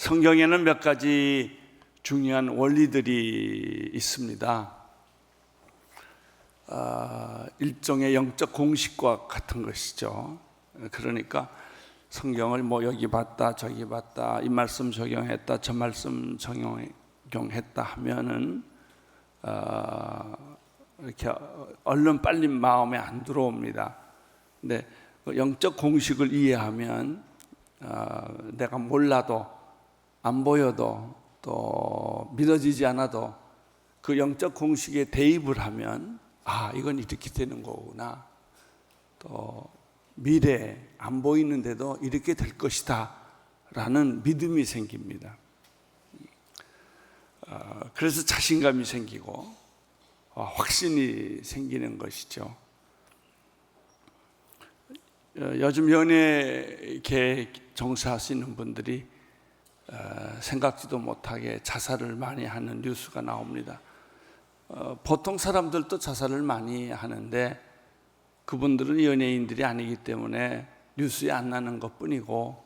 성경에는 몇 가지 중요한 원리들이 있습니다. 일종의 영적 공식과 같은 것이죠. 그러니까 성경을 뭐 여기 봤다 저기 봤다, 이 말씀 적용했다 저 말씀 적용했다 하면은 이렇게 얼른 빨리 마음에 안 들어옵니다. 근데 영적 공식을 이해하면 내가 몰라도 안 보여도 또 믿어지지 않아도 그 영적 공식에 대입을 하면 이건 이렇게 되는 거구나, 또 미래 안 보이는데도 이렇게 될 것이다 라는 믿음이 생깁니다. 그래서 자신감이 생기고 확신이 생기는 것이죠. 요즘 연예계 종사하시는 분들이 생각지도 못하게 자살을 많이 하는 뉴스가 나옵니다. 보통 사람들도 자살을 많이 하는데 그분들은 연예인들이 아니기 때문에 뉴스에 안 나는 것뿐이고,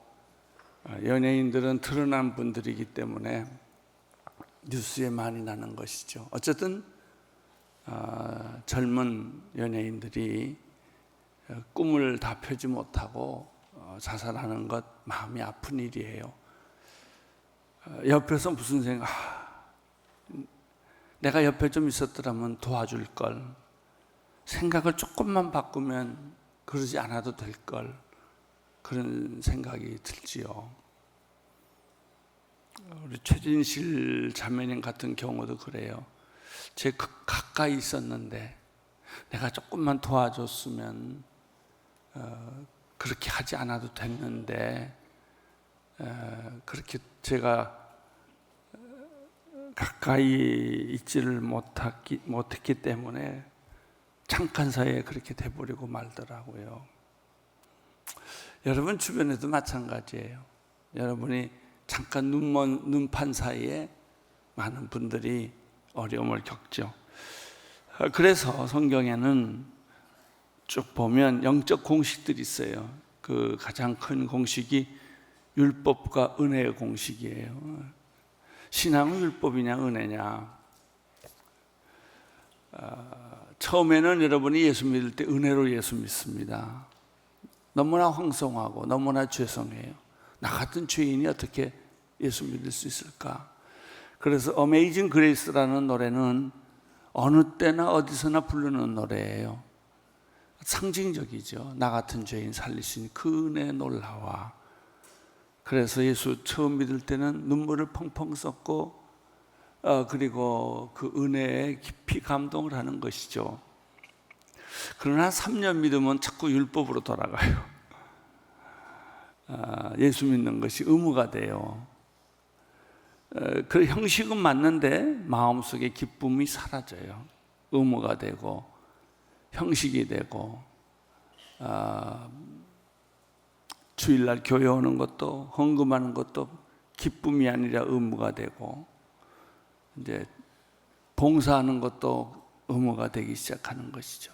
연예인들은 드러난 분들이기 때문에 뉴스에 많이 나는 것이죠. 어쨌든 젊은 연예인들이 꿈을 다 펴지 못하고 자살하는 것 마음이 아픈 일이에요. 옆에서 무슨 생각, 내가 옆에 좀 있었더라면 도와줄 걸, 생각을 조금만 바꾸면 그러지 않아도 될 걸, 그런 생각이 들지요. 우리 최진실 자매님 같은 경우도 그래요. 제 가까이 있었는데 내가 조금만 도와줬으면 그렇게 하지 않아도 됐는데, 그렇게 제가 가까이 있지를 못했기 때문에 잠깐 사이에 그렇게 돼버리고 말더라고요. 여러분 주변에도 마찬가지예요. 여러분이 잠깐 눈판 사이에 많은 분들이 어려움을 겪죠. 그래서 성경에는 쭉 보면 영적 공식들이 있어요. 그 가장 큰 공식이 율법과 은혜의 공식이에요. 신앙은 율법이냐 은혜냐. 처음에는 여러분이 예수 믿을 때 은혜로 예수 믿습니다. 너무나 황송하고 너무나 죄송해요. 나 같은 죄인이 어떻게 예수 믿을 수 있을까? 그래서 어메이징 그레이스라는 노래는 어느 때나 어디서나 부르는 노래예요. 상징적이죠. 나 같은 죄인 살리신 그 은혜 놀라와. 그래서 예수 처음 믿을 때는 눈물을 펑펑 쏟고 그리고 그 은혜에 깊이 감동을 하는 것이죠. 그러나 3년 믿으면 자꾸 율법으로 돌아가요. 예수 믿는 것이 의무가 돼요. 그 형식은 맞는데 마음속에 기쁨이 사라져요. 의무가 되고 형식이 되고, 주일날 교회 오는 것도 헌금하는 것도 기쁨이 아니라 의무가 되고, 이제 봉사하는 것도 의무가 되기 시작하는 것이죠.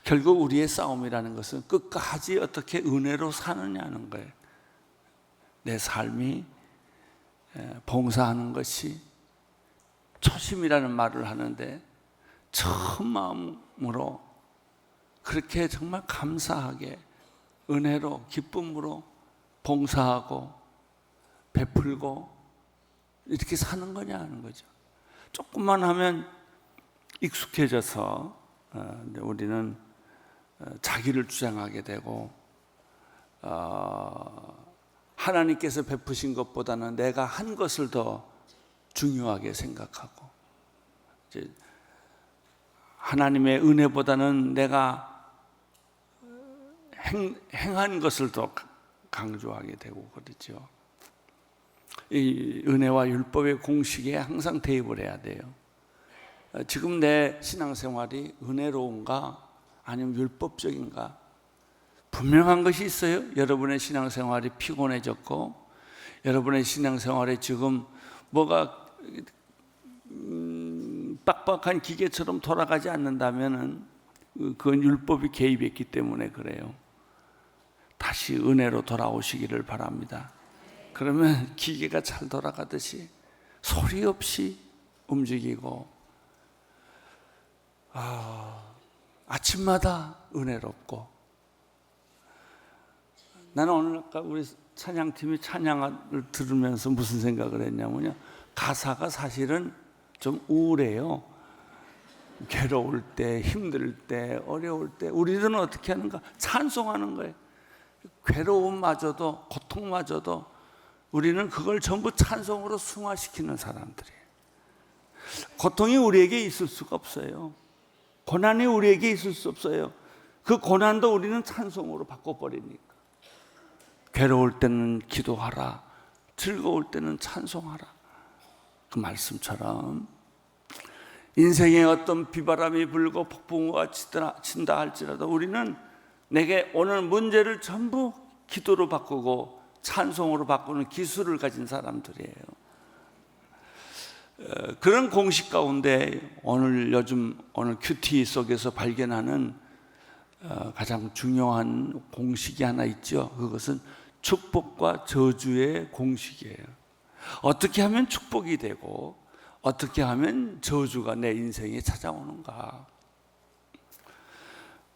결국 우리의 싸움이라는 것은 끝까지 어떻게 은혜로 사느냐는 거예요. 내 삶이 봉사하는 것이, 초심이라는 말을 하는데 처음 마음으로 그렇게 정말 감사하게 은혜로 기쁨으로 봉사하고 베풀고 이렇게 사는 거냐 하는 거죠. 조금만 하면 익숙해져서 우리는 자기를 주장하게 되고, 하나님께서 베푸신 것보다는 내가 한 것을 더 중요하게 생각하고, 이제 하나님의 은혜보다는 내가 행한 것을 더 강조하게 되고 그러죠. 이 은혜와 율법의 공식에 항상 대입을 해야 돼요. 지금 내 신앙생활이 은혜로운가 아니면 율법적인가? 분명한 것이 있어요. 여러분의 신앙생활이 피곤해졌고, 여러분의 신앙생활에 지금 뭐가 빡빡한 기계처럼 돌아가지 않는다면은 그건 율법이 개입했기 때문에 그래요. 다시 은혜로 돌아오시기를 바랍니다. 그러면 기계가 잘 돌아가듯이 소리 없이 움직이고, 아침마다 은혜롭고. 나는 오늘 아까 우리 찬양팀이 찬양을 들으면서 무슨 생각을 했냐면요, 가사가 사실은 좀 우울해요. 괴로울 때, 힘들 때, 어려울 때 우리들은 어떻게 하는가? 찬송하는 거예요. 괴로움마저도, 고통마저도 우리는 그걸 전부 찬송으로 승화시키는 사람들이에요. 고통이 우리에게 있을 수가 없어요. 고난이 우리에게 있을 수 없어요. 그 고난도 우리는 찬송으로 바꿔버리니까. 괴로울 때는 기도하라, 즐거울 때는 찬송하라. 그 말씀처럼 인생에 어떤 비바람이 불고 폭풍우가 친다 할지라도 우리는 내게 오는 문제를 전부 기도로 바꾸고 찬송으로 바꾸는 기술을 가진 사람들이에요. 그런 공식 가운데 오늘 큐티 속에서 발견하는 가장 중요한 공식이 하나 있죠. 그것은 축복과 저주의 공식이에요. 어떻게 하면 축복이 되고 어떻게 하면 저주가 내 인생에 찾아오는가?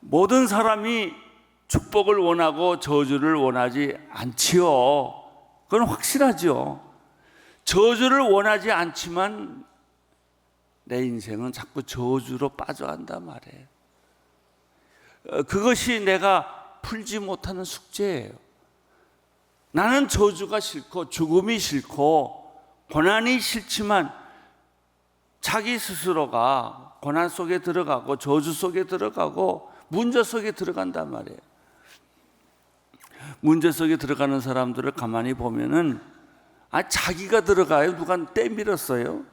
모든 사람이 축복을 원하고 저주를 원하지 않지요. 그건 확실하죠. 저주를 원하지 않지만 내 인생은 자꾸 저주로 빠져간단 말이에요. 그것이 내가 풀지 못하는 숙제예요. 나는 저주가 싫고 죽음이 싫고 고난이 싫지만 자기 스스로가 고난 속에 들어가고 저주 속에 들어가고 문제 속에 들어간단 말이에요. 문제 속에 들어가는 사람들을 가만히 보면은 자기가 들어가요? 누가 떼밀었어요?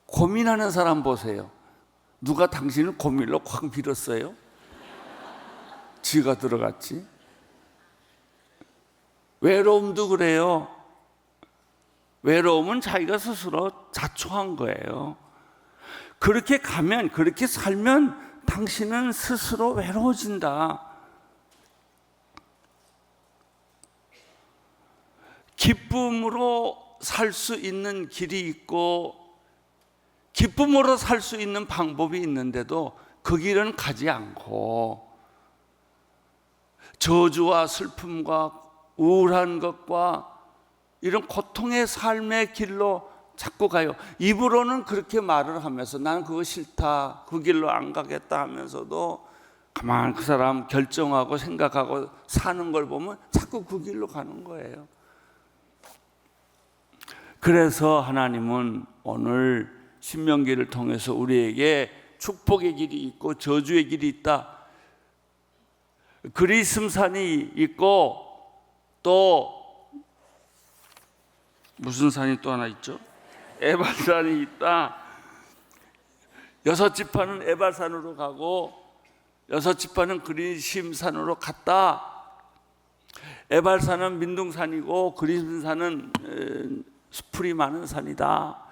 고민하는 사람 보세요. 누가 당신을 고밀로 확 밀었어요? 지가 들어갔지. 외로움도 그래요. 외로움은 자기가 스스로 자초한 거예요. 그렇게 가면, 그렇게 살면 당신은 스스로 외로워진다. 기쁨으로 살 수 있는 길이 있고 기쁨으로 살 수 있는 방법이 있는데도 그 길은 가지 않고 저주와 슬픔과 우울한 것과 이런 고통의 삶의 길로 자꾸 가요. 입으로는 그렇게 말을 하면서 나는 그거 싫다, 그 길로 안 가겠다 하면서도 가만 그 사람 결정하고 생각하고 사는 걸 보면 자꾸 그 길로 가는 거예요. 그래서 하나님은 오늘 신명기를 통해서 우리에게 축복의 길이 있고 저주의 길이 있다. 그리심산이 있고 또 무슨 산이 또 하나 있죠? 에발산이 있다. 6지파는 에발산으로 가고 6지파는 그리심산으로 갔다. 에발산은 민둥산이고 그리심산은 수풀이 많은 산이다.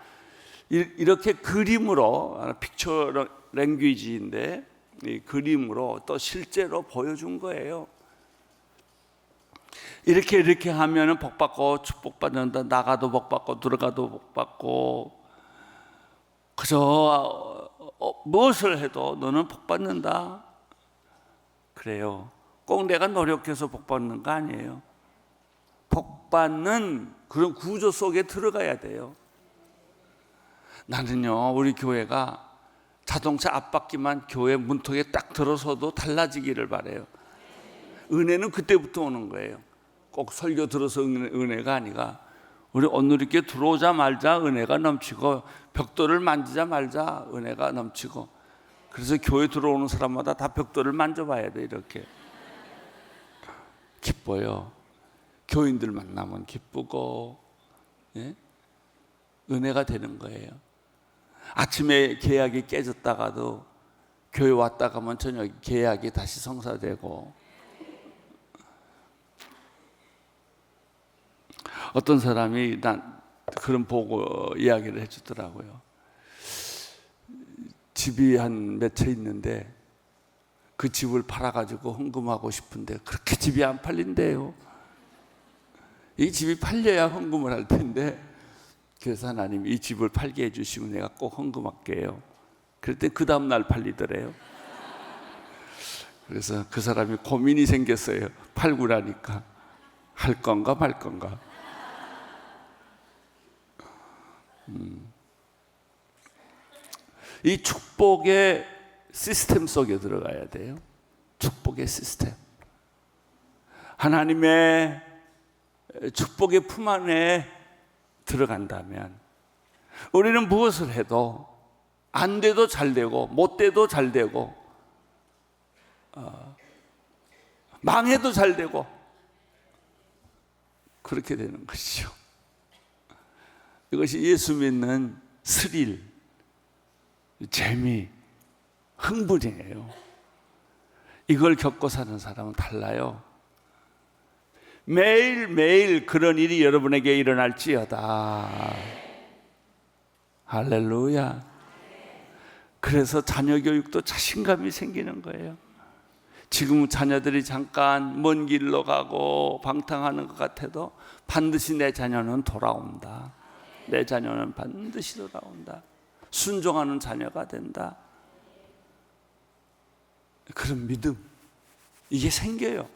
이렇게 그림으로, 픽처 랭귀지인데 그림으로 또 실제로 보여준 거예요. 이렇게 하면은 복받고 축복받는다. 나가도 복받고 들어가도 복받고 그저 무엇을 해도 너는 복받는다. 그래요. 꼭 내가 노력해서 복받는 거 아니에요. 복받는 그런 구조 속에 들어가야 돼요. 나는요, 우리 교회가 자동차 앞바퀴만 교회 문턱에 딱 들어서도 달라지기를 바라요. 은혜는 그때부터 오는 거예요. 꼭 설교 들어서 은혜가 아니라 우리 온누리교회 들어오자마자 은혜가 넘치고 벽돌을 만지자 말자 은혜가 넘치고, 그래서 교회 들어오는 사람마다 다 벽돌을 만져봐야 돼. 이렇게 기뻐요. 교인들 만나면 기쁘고, 예? 은혜가 되는 거예요. 아침에 계약이 깨졌다가도 교회 왔다 가면 저녁 계약이 다시 성사되고. 어떤 사람이 난 그런 보고 이야기를 해주더라고요. 집이 한 몇 채 있는데 그 집을 팔아가지고 헌금하고 싶은데 그렇게 집이 안 팔린대요. 이 집이 팔려야 헌금을 할 텐데, 그래서 하나님이 이 집을 팔게 해주시면 내가 꼭 헌금할게요. 그랬더니 그 다음날 팔리더래요. 그래서 그 사람이 고민이 생겼어요. 팔고 나니까 할 건가 말 건가. 이 축복의 시스템 속에 들어가야 돼요. 축복의 시스템. 하나님의 축복의 품 안에 들어간다면 우리는 무엇을 해도 안 돼도 잘 되고 못 돼도 잘 되고 망해도 잘 되고 그렇게 되는 것이죠. 이것이 예수 믿는 스릴, 재미, 흥분이에요. 이걸 겪고 사는 사람은 달라요. 매일매일 그런 일이 여러분에게 일어날지어다. 할렐루야. 그래서 자녀 교육도 자신감이 생기는 거예요. 지금 자녀들이 잠깐 먼 길로 가고 방탕하는 것 같아도 반드시 내 자녀는 돌아온다. 내 자녀는 반드시 돌아온다. 순종하는 자녀가 된다. 그런 믿음, 이게 생겨요.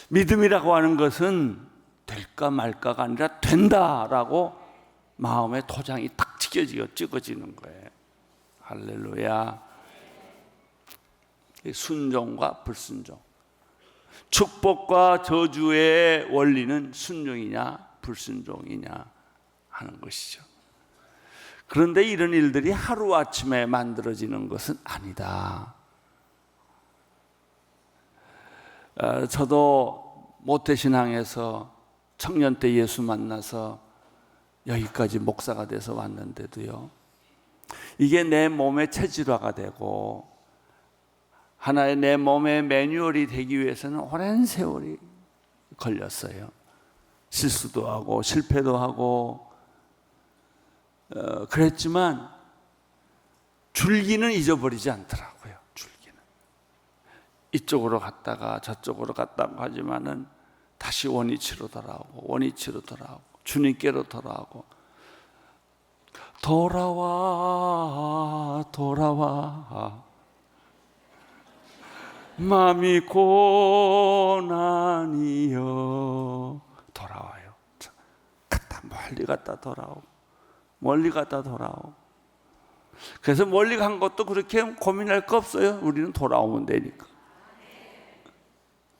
믿음이라고 하는 것은 될까 말까가 아니라 된다라고 마음의 도장이 딱 찍어지는 거예요. 할렐루야. 순종과 불순종, 축복과 저주의 원리는 순종이냐 불순종이냐 하는 것이죠. 그런데 이런 일들이 하루아침에 만들어지는 것은 아니다. 저도 모태신앙에서 청년 때 예수 만나서 여기까지 목사가 돼서 왔는데도요, 이게 내 몸의 체질화가 되고 하나의 내 몸의 매뉴얼이 되기 위해서는 오랜 세월이 걸렸어요. 실수도 하고 실패도 하고 그랬지만 줄기는 잊어버리지 않더라고요. 줄기는 이쪽으로 갔다가 저쪽으로 갔다가 하지만은 다시 원위치로 돌아오고 원위치로 돌아오고 주님께로 돌아오고 돌아와 돌아와 마음이 고난이여 돌아와요. 갔다 멀리 갔다 돌아오고 멀리 갔다 돌아오고. 그래서 멀리 간 것도 그렇게 고민할 거 없어요. 우리는 돌아오면 되니까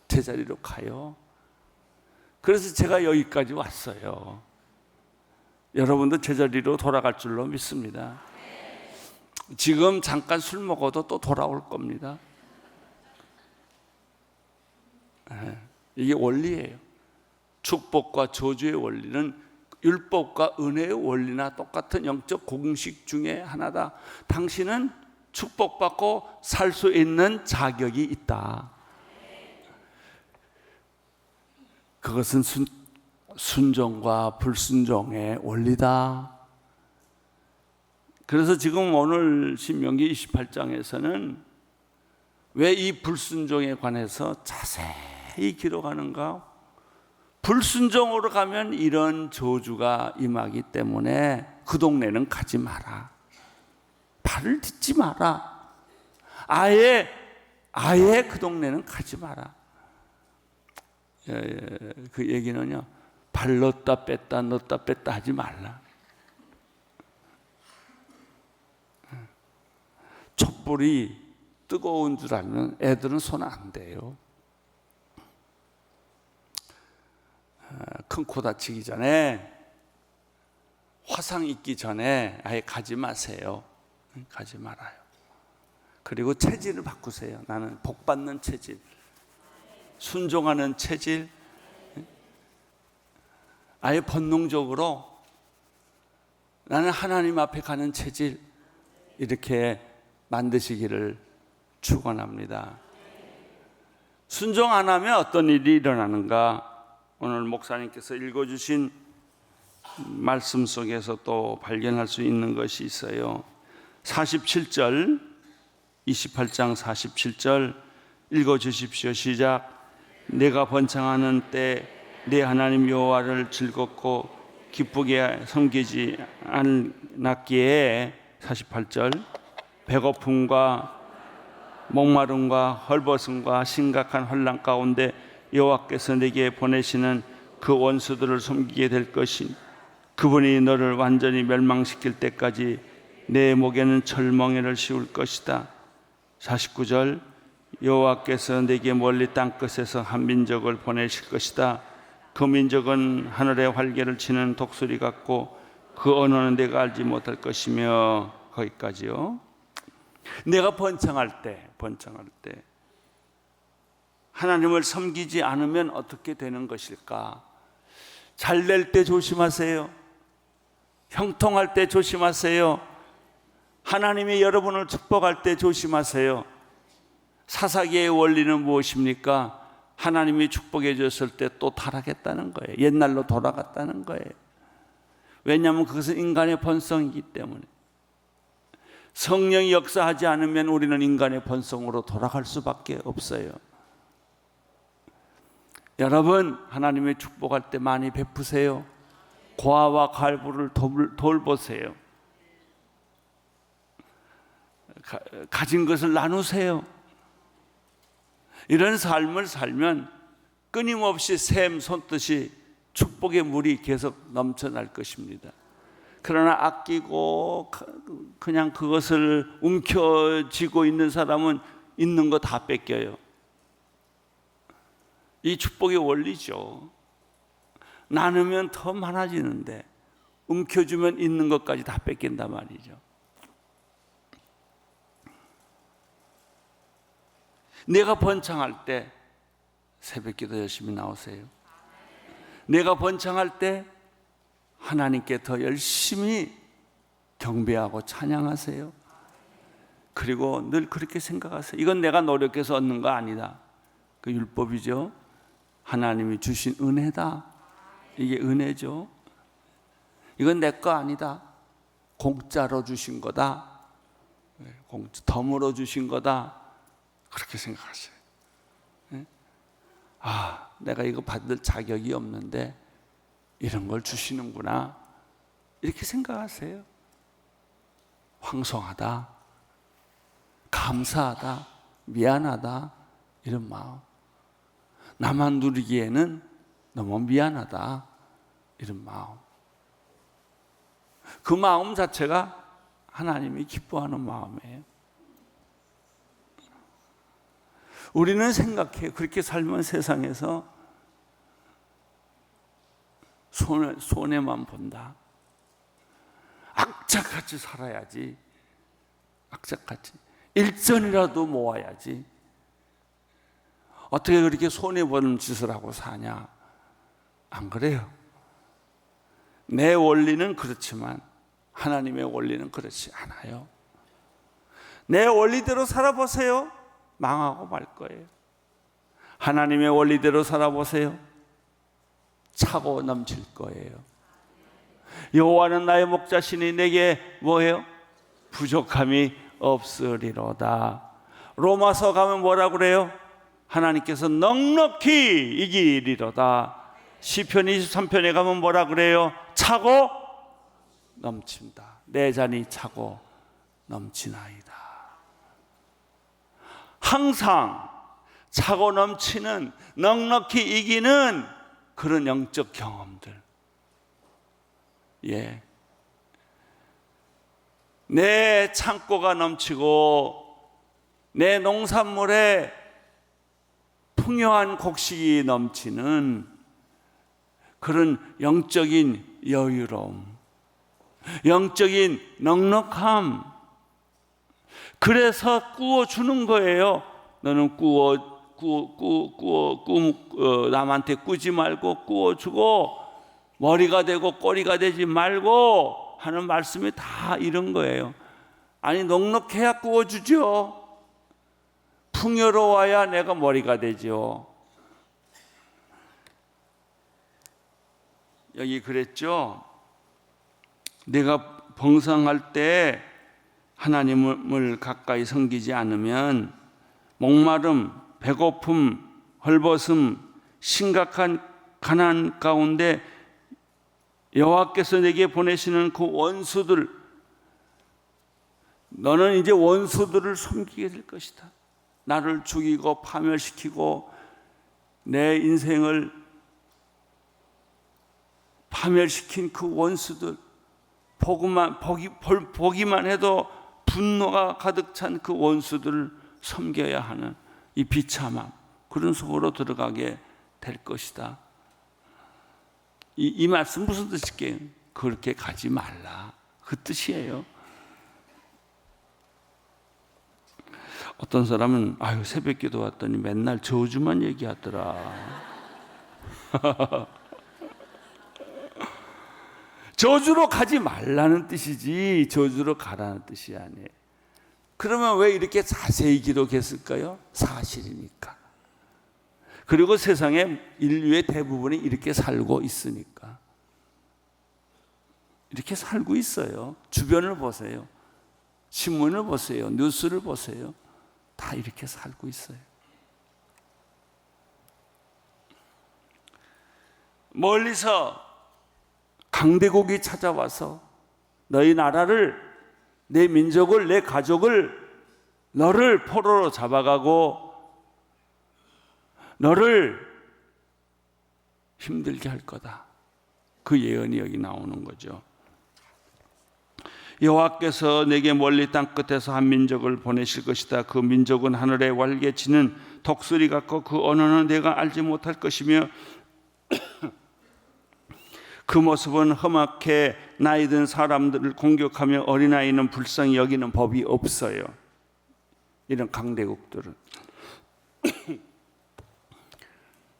제자리로 가요. 그래서 제가 여기까지 왔어요. 여러분도 제자리로 돌아갈 줄로 믿습니다. 지금 잠깐 술 먹어도 또 돌아올 겁니다. 이게 원리예요. 축복과 저주의 원리는 율법과 은혜의 원리나 똑같은 영적 공식 중에 하나다. 당신은 축복받고 살 수 있는 자격이 있다. 그것은 순종과 불순종의 원리다. 그래서 지금 오늘 신명기 28장에서는 왜 이 불순종에 관해서 자세히 기록하는가? 불순종으로 가면 이런 저주가 임하기 때문에 그 동네는 가지 마라. 발을 딛지 마라. 아예 그 동네는 가지 마라. 그 얘기는요, 발 넣었다 뺐다 하지 말라. 촛불이 뜨거운 줄 알면 애들은 손 안 대요. 큰 코 다치기 전에, 화상 입기 전에 아예 가지 마세요. 가지 말아요. 그리고 체질을 바꾸세요. 나는 복 받는 체질, 순종하는 체질, 아예 본능적으로 나는 하나님 앞에 가는 체질, 이렇게 만드시기를 축원합니다. 순종 안 하면 어떤 일이 일어나는가? 오늘 목사님께서 읽어주신 말씀 속에서 또 발견할 수 있는 것이 있어요. 47절, 28장 47절 읽어주십시오. 시작. 내가 번창하는 때 내 하나님 여호와를 즐겁고 기쁘게 섬기지 않았기에 48절 배고픔과 목마름과 헐벗음과 심각한 혼란 가운데 여호와께서 내게 보내시는 그 원수들을 섬기게 될 것이 그분이 너를 완전히 멸망시킬 때까지 내 목에는 철멍에를 씌울 것이다. 49절 여호와께서 내게 멀리 땅끝에서 한 민족을 보내실 것이다. 그 민족은 하늘의 활개를 치는 독수리 같고 그 언어는 내가 알지 못할 것이며 거기까지요. 내가 번창할 때 하나님을 섬기지 않으면 어떻게 되는 것일까? 잘 될 때 조심하세요. 형통할 때 조심하세요. 하나님이 여러분을 축복할 때 조심하세요. 사사기의 원리는 무엇입니까? 하나님이 축복해 줬을 때 또 타락했다는 거예요. 옛날로 돌아갔다는 거예요. 왜냐하면 그것은 인간의 본성이기 때문에. 성령이 역사하지 않으면 우리는 인간의 본성으로 돌아갈 수밖에 없어요. 여러분, 하나님의 축복할 때 많이 베푸세요. 고아와 갈부를 돌보세요. 가진 것을 나누세요. 이런 삶을 살면 끊임없이 샘 솟듯이 축복의 물이 계속 넘쳐날 것입니다. 그러나 아끼고 그냥 그것을 움켜쥐고 있는 사람은 있는 거 다 뺏겨요. 이 축복의 원리죠. 나누면 더 많아지는데 움켜쥐면 있는 것까지 다 뺏긴단 말이죠. 내가 번창할 때 새벽기도 열심히 나오세요. 내가 번창할 때 하나님께 더 열심히 경배하고 찬양하세요. 그리고 늘 그렇게 생각하세요. 이건 내가 노력해서 얻는 거 아니다. 그 율법이죠. 하나님이 주신 은혜다. 이게 은혜죠. 이건 내 거 아니다. 공짜로 주신 거다. 덤으로 주신 거다. 그렇게 생각하세요. 아, 내가 이거 받을 자격이 없는데 이런 걸 주시는구나. 이렇게 생각하세요. 황송하다, 감사하다, 미안하다, 이런 마음. 나만 누리기에는 너무 미안하다, 이런 마음. 그 마음 자체가 하나님이 기뻐하는 마음이에요. 우리는 생각해요. 그렇게 살면 세상에서 손해만 본다. 악착같이 살아야지. 악착같이. 일전이라도 모아야지. 어떻게 그렇게 손해보는 짓을 하고 사냐? 안 그래요. 내 원리는 그렇지만 하나님의 원리는 그렇지 않아요. 내 원리대로 살아보세요. 망하고 말 거예요. 하나님의 원리대로 살아보세요. 차고 넘칠 거예요. 여호와는 나의 목자시니 내게 뭐예요? 부족함이 없으리로다. 로마서 가면 뭐라고 그래요? 하나님께서 넉넉히 이기리로다. 시편 23편에 가면 뭐라 그래요? 차고 넘친다. 내 잔이 차고 넘치나이다. 항상 차고 넘치는, 넉넉히 이기는 그런 영적 경험들. 예. 내 창고가 넘치고 내 농산물에 풍요한 곡식이 넘치는 그런 영적인 여유로움, 영적인 넉넉함. 그래서 꾸어주는 거예요. 너는 남한테 꾸지 말고 꾸어주고 머리가 되고 꼬리가 되지 말고 하는 말씀이 다 이런 거예요. 아니, 넉넉해야 꾸어주죠. 풍요로워야 내가 머리가 되죠. 여기 그랬죠. 내가 번성할 때 하나님을 가까이 섬기지 않으면 목마름, 배고픔, 헐벗음, 심각한 가나안 가운데 여호와께서 내게 보내시는 그 원수들, 너는 이제 원수들을 섬기게 될 것이다. 나를 죽이고 파멸시키고 내 인생을 파멸시킨 그 원수들, 보기만 해도 분노가 가득 찬 그 원수들을 섬겨야 하는 이 비참함, 그런 속으로 들어가게 될 것이다. 이 말씀 무슨 뜻일게요? 그렇게 가지 말라, 그 뜻이에요. 어떤 사람은 아유 새벽기도 왔더니 맨날 저주만 얘기하더라. 저주로 가지 말라는 뜻이지 저주로 가라는 뜻이 아니에요. 그러면 왜 이렇게 자세히 기록했을까요? 사실이니까. 그리고 세상의 인류의 대부분이 이렇게 살고 있으니까. 이렇게 살고 있어요. 주변을 보세요. 신문을 보세요. 뉴스를 보세요. 다 이렇게 살고 있어요. 멀리서 강대국이 찾아와서 너희 나라를, 내 민족을, 내 가족을, 너를 포로로 잡아가고 너를 힘들게 할 거다. 그 예언이 여기 나오는 거죠. 여호와께서 내게 멀리 땅 끝에서 한 민족을 보내실 것이다. 그 민족은 하늘에 활개치는 독수리 같고 그 언어는 내가 알지 못할 것이며 그 모습은 험악해 나이 든 사람들을 공격하며 어린아이는 불쌍히 여기는 법이 없어요. 이런 강대국들은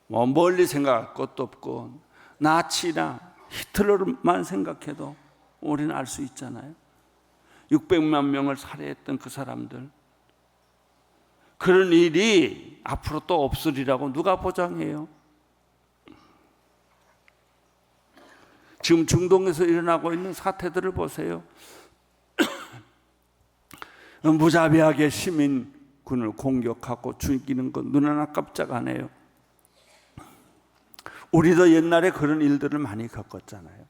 뭐 멀리 생각할 것도 없고 나치나 히틀러만 생각해도 우리는 알 수 있잖아요. 600만 명을 살해했던 그 사람들, 그런 일이 앞으로 또 없으리라고 누가 보장해요? 지금 중동에서 일어나고 있는 사태들을 보세요. 무자비하게 시민군을 공격하고 죽이는 건 눈 하나 깜짝 안 해요. 우리도 옛날에 그런 일들을 많이 겪었잖아요.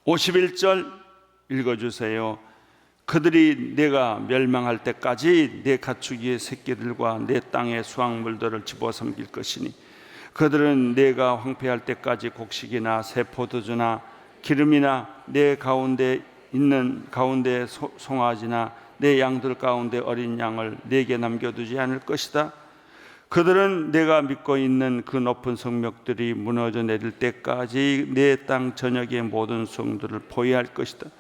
(51절) 읽어주세요. 그들이 내가 멸망할 때까지 내 가축의 새끼들과 내 땅의 수확물들을 집어삼킬 것이니 그들은 내가 황폐할 때까지 곡식이나 새 포도주나 기름이나 내 가운데 있는 가운데 송아지나 내 양들 가운데 어린 양을 내게 남겨두지 않을 것이다. 그들은 내가 믿고 있는 그 높은 성벽들이 무너져 내릴 때까지 내 땅 전역의 모든 성들을 포위할 것이다.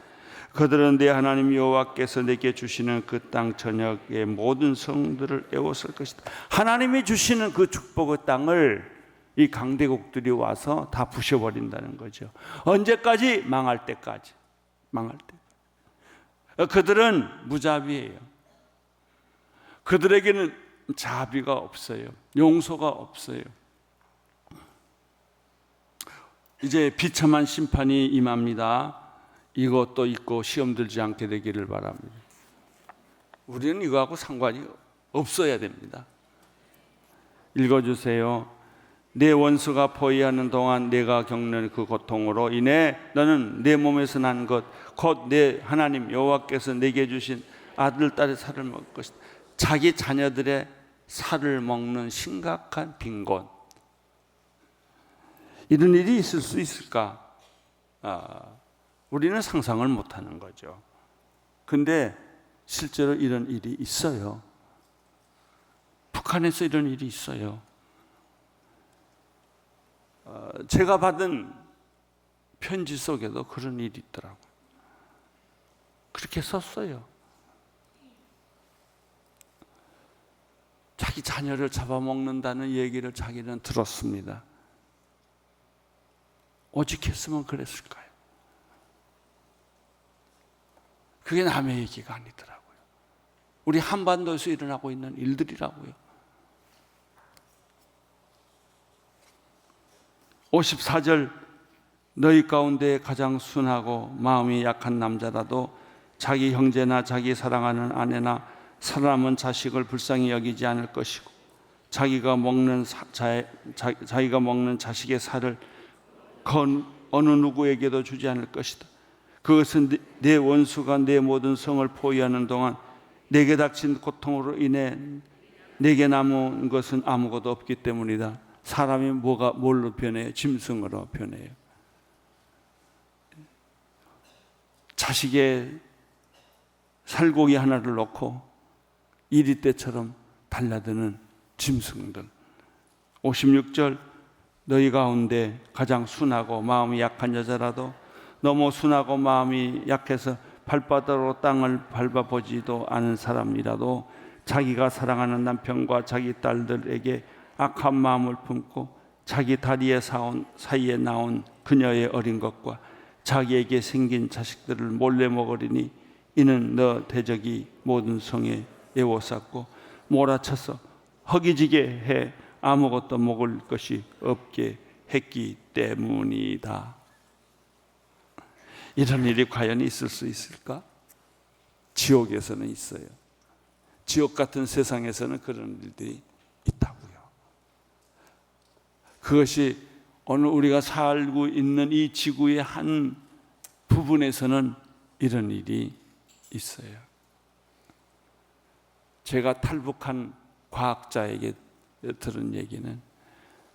그들은 내 하나님 여호와께서 내게 주시는 그 땅 전역의 모든 성들을 에워쓸 것이다. 하나님이 주시는 그 축복의 땅을 이 강대국들이 와서 다 부셔버린다는 거죠. 언제까지? 망할 때까지. 망할 때. 그들은 무자비해요. 그들에게는 자비가 없어요. 용서가 없어요. 이제 비참한 심판이 임합니다. 이것도 있고 시험 들지 않게 되기를 바랍니다. 우리는 이거하고 상관이 없어야 됩니다. 읽어주세요. 내 원수가 포위하는 동안 내가 겪는 그 고통으로 인해 너는 내 몸에서 난 것 곧 내 하나님 여호와께서 내게 주신 아들 딸의 살을 먹을 것이다. 자기 자녀들의 살을 먹는 심각한 빈곤, 이런 일이 있을 수 있을까? 우리는 상상을 못하는 거죠. 근데 실제로 이런 일이 있어요. 북한에서 이런 일이 있어요. 제가 받은 편지 속에도 그런 일이 있더라고요. 그렇게 썼어요. 자기 자녀를 잡아먹는다는 얘기를 자기는 들었습니다. 오직했으면 그랬을까요? 그게 남의 얘기가 아니더라고요. 우리 한반도에서 일어나고 있는 일들이라고요. 54절 너희 가운데 가장 순하고 마음이 약한 남자라도 자기 형제나 자기 사랑하는 아내나 살아남은 자식을 불쌍히 여기지 않을 것이고 자기가 먹는 자식의 살을 어느 누구에게도 주지 않을 것이다. 그것은 내 원수가 내 모든 성을 포위하는 동안 내게 닥친 고통으로 인해 내게 남은 것은 아무것도 없기 때문이다. 사람이 뭘로 변해요? 짐승으로 변해요. 자식의 살고기 하나를 놓고 이리떼처럼 달려드는 짐승들. 56절, 너희 가운데 가장 순하고 마음이 약한 여자라도 너무 순하고 마음이 약해서 발바닥으로 땅을 밟아보지도 않은 사람이라도 자기가 사랑하는 남편과 자기 딸들에게 악한 마음을 품고 자기 다리에 사이에 나온 그녀의 어린 것과 자기에게 생긴 자식들을 몰래 먹으리니 이는 너 대적이 모든 성에 에워쌌고 몰아쳐서 허기지게 해 아무것도 먹을 것이 없게 했기 때문이다. 이런 일이 과연 있을 수 있을까? 지옥에서는 있어요. 지옥 같은 세상에서는 그런 일들이 있다고요. 그것이 오늘 우리가 살고 있는 이 지구의 한 부분에서는 이런 일이 있어요. 제가 탈북한 과학자에게 들은 얘기는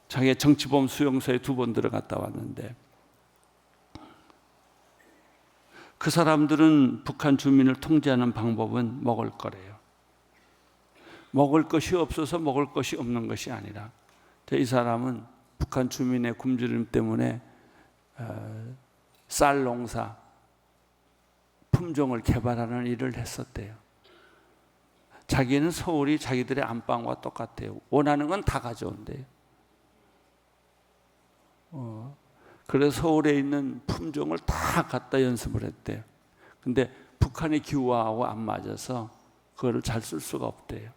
자기가 정치범 수용소에 2번 들어갔다 왔는데 그 사람들은 북한 주민을 통제하는 방법은 먹을 거래요. 먹을 것이 없어서 먹을 것이 없는 것이 아니라 이 사람은 북한 주민의 굶주림 때문에 쌀 농사 품종을 개발하는 일을 했었대요. 자기는 서울이 자기들의 안방과 똑같아요. 원하는 건 다 가져온대요. 그래서 서울에 있는 품종을 다 갖다 연습을 했대요. 근데 북한의 기후하고 안 맞아서 그거를 잘 쓸 수가 없대요.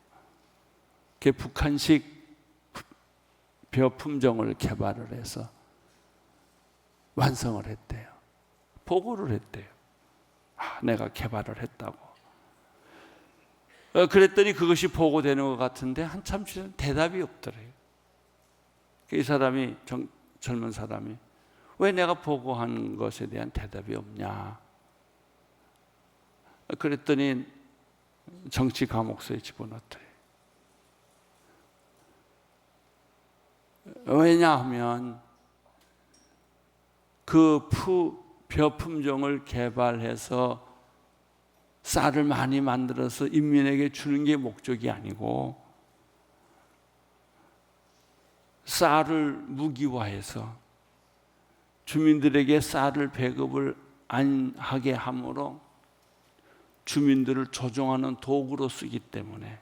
그게 북한식 벼 품종을 개발을 해서 완성을 했대요. 보고를 했대요. 내가 개발을 했다고. 그랬더니 그것이 보고되는 것 같은데 한참 지나면 대답이 없더래요. 이 사람이 젊은 사람이 왜 내가 보고한 것에 대한 대답이 없냐? 그랬더니 정치 감옥소에 집어넣더래요. 왜냐하면 그 벼 품종을 개발해서 쌀을 많이 만들어서 인민에게 주는 게 목적이 아니고 쌀을 무기화해서 주민들에게 쌀을 배급을 안 하게 함으로 주민들을 조종하는 도구로 쓰기 때문에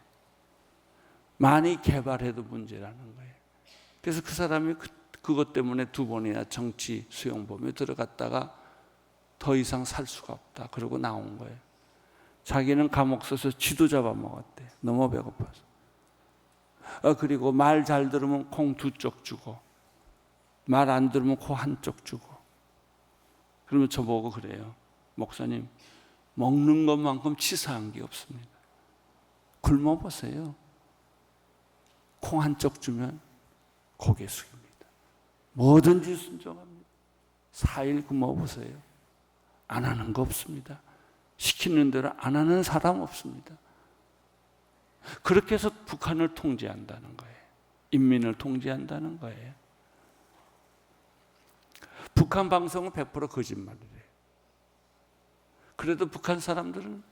많이 개발해도 문제라는 거예요. 그래서 그 사람이 그것 때문에 2번이나 정치 수용범에 들어갔다가 더 이상 살 수가 없다. 그러고 나온 거예요. 자기는 감옥서서 쥐도 잡아먹었대. 너무 배고파서. 그리고 말 잘 들으면 콩 2쪽 주고 말 안 들으면 코 1쪽 주고. 그러면 저보고 그래요. 목사님, 먹는 것만큼 치사한 게 없습니다. 굶어보세요. 콩 1쪽 주면 고개 숙입니다. 뭐든지 순종합니다. 4일 굶어보세요. 안 하는 거 없습니다. 시키는 대로 안 하는 사람 없습니다. 그렇게 해서 북한을 통제한다는 거예요. 인민을 통제한다는 거예요. 북한 방송은 100% 거짓말이래요. 그래도 북한 사람들은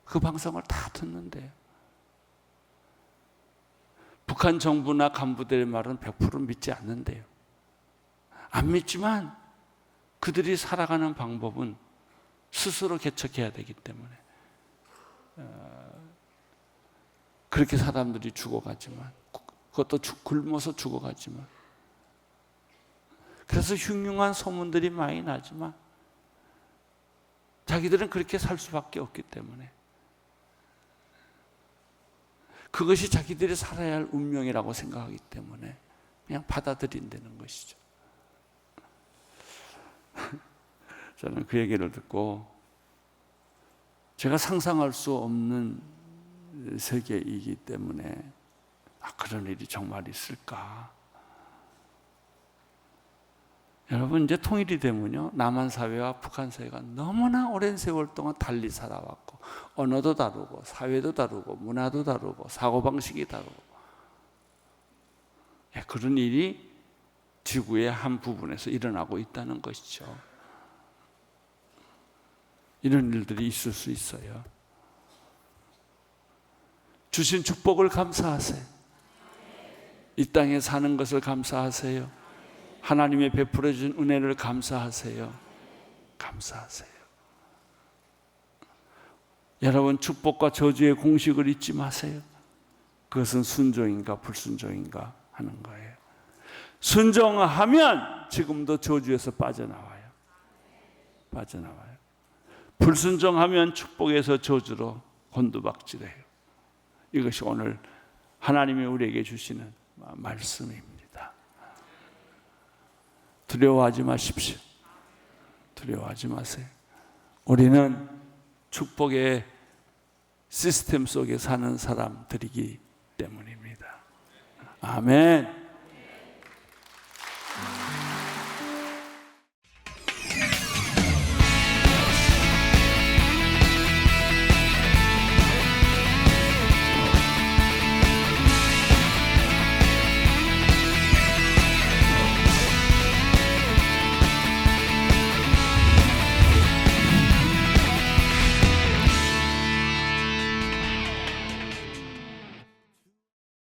그 방송을 다 듣는데요. 북한 정부나 간부들의 말은 100% 믿지 않는데요. 안 믿지만 그들이 살아가는 방법은 스스로 개척해야 되기 때문에 그렇게 사람들이 죽어가지만 그것도 굶어서 죽어가지만 그래서 흉흉한 소문들이 많이 나지만 자기들은 그렇게 살 수밖에 없기 때문에 그것이 자기들이 살아야 할 운명이라고 생각하기 때문에 그냥 받아들인다는 것이죠. 저는 그 얘기를 듣고 제가 상상할 수 없는 세계이기 때문에 그런 일이 정말 있을까? 여러분, 이제 통일이 되면요, 남한 사회와 북한 사회가 너무나 오랜 세월 동안 달리 살아왔고, 언어도 다르고 사회도 다르고 문화도 다르고 사고방식이 다르고, 그런 일이 지구의 한 부분에서 일어나고 있다는 것이죠. 이런 일들이 있을 수 있어요. 주신 축복을 감사하세요. 이 땅에 사는 것을 감사하세요. 하나님의 베풀어 준 은혜를 감사하세요. 감사하세요. 여러분, 축복과 저주의 공식을 잊지 마세요. 그것은 순종인가 불순종인가 하는 거예요. 순종하면 지금도 저주에서 빠져나와요. 빠져나와요. 불순종하면 축복에서 저주로 곤두박질해요. 이것이 오늘 하나님이 우리에게 주시는 말씀입니다. 두려워하지 마십시오. 두려워하지 마세요. 우리는 축복의 시스템 속에 사는 사람들이기 때문입니다. 아멘.